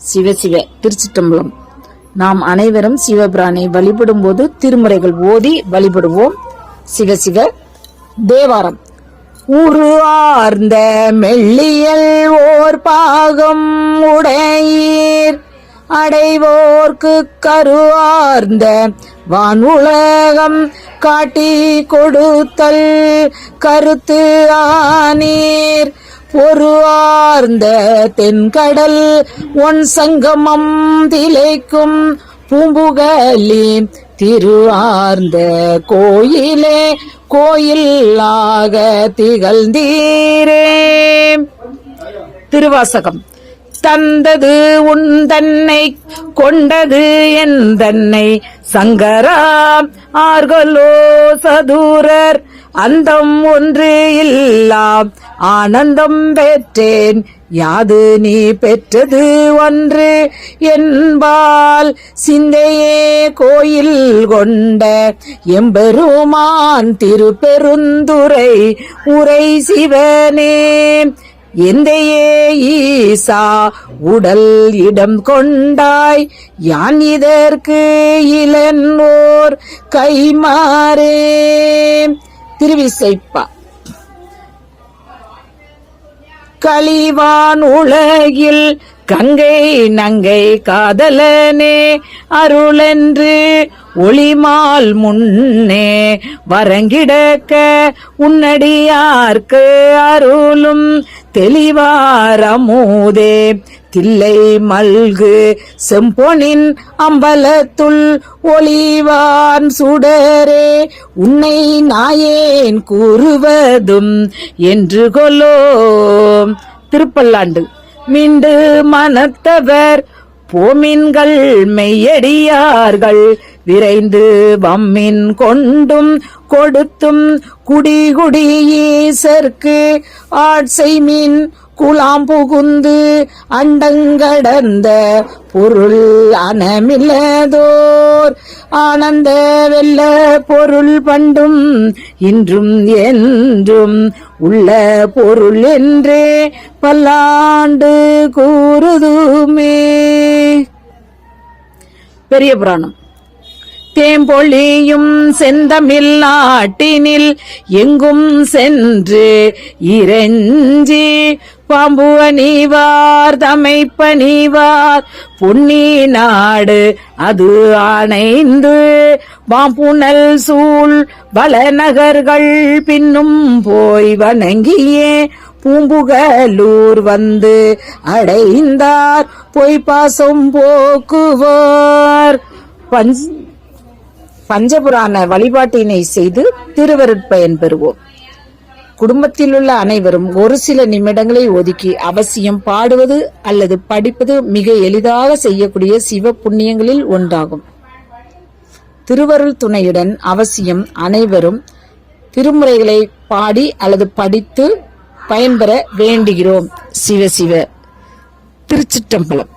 சிவசிவ. திருச்சிற்றம்பலம். நாம் அனைவரும் சிவபிரானை வழிபடும் போது திருமுறைகள் ஓதி வழிபடுவோம். சிவசிவ. தேவாரம். உருவார்ந்த மெல்லியல் ஓர் பாகம் உடையீர் அடைவோர்க்கு கருவார்ந்த வானுலகம் காட்டி கொடுத்தல் கருத்து ஆனீர் பொருவார்ந்த தென்கடல் ஒன் சங்கமம் திளைக்கும் பூம்புகலி திருவார்ந்த கோயிலே கோயிலாக திகழ்ந்தீரே. திருவாசகம். தந்தது உன் தன்னை கொண்டது என் தன்னை சங்கரா ஆர்களோ சதுரர் அந்தம் ஒன்று இல்லா ஆனந்தம் பெற்றேன் யாது நீ பெற்றது ஒன்று என்பால் சிந்தையே கோயில் கொண்ட எம்பெருமான் திருப்பெருந்துறை உரை சிவனே எந்தையே ஈசா உடல் இடம் கொண்டாய் யான் இதற்கு இளன்னோர் கைமாறே. திருவிசைப்பா. களிவான் உலகில் கங்கை நங்கை காதலனே அருளென்று ஒளிமால் முன்னே வரங்கிடக்க உன்னடியார்க்கு அருளும் தெளிவாரமூதே தில்லை மல்கு செம்பொனின் அம்பலத்துள் ஒளிவான் சுடரே உன்னை நாயேன் கூறுவதும் என்று கொலோ. திருப்பல்லாண்டு. மீண்டு மனத்தவர் போமின்கள் மெய்யடியார்கள் விரைந்து வம்மின் கொண்டும் கொடுத்தும் குடிகுடி ஈசர்க்கு ஆட்சைமின் குலாம் புகுந்து அண்டங்கடந்த பொருள் அனமில்லதோர் ஆனந்த வெல்ல பொருள் பண்டும் இன்றும் என்றும் உள்ள பொருள் என்றே பல்லாண்டு கூறுதுமே. பெரிய புராணம். தேம்பொழியும் செந்தமிழ் நாட்டினில் எங்கும் சென்று இறைஞ்சி பாம்பு அணிவார் தமைப்பணிவார் பொன்னி நாடு அது ஆணைந்து பாம்புணல் சூழ் வளநகர்கள் பின்னும் போய் வணங்கியே பூம்புகலூர் வந்து அடைந்தார் பொய்பாசம் போக்குவார். பஞ்சபுராண வழிபாட்டினை செய்து திருவருட்பயன் பெறுவோம். குடும்பத்தில் உள்ள அனைவரும் ஒரு சில நிமிடங்களை ஒதுக்கி அவசியம் பாடுவது அல்லது படிப்பது மிக எளிதாக செய்யக்கூடிய சிவ புண்ணியங்களில் ஒன்றாகும். திருவருள் துணையுடன் அவசியம் அனைவரும் திருமுறைகளை பாடி அல்லது படித்து பயன்பெற வேண்டுகிறோம். சிவசிவ. திருச்சிற்றம்பலம்.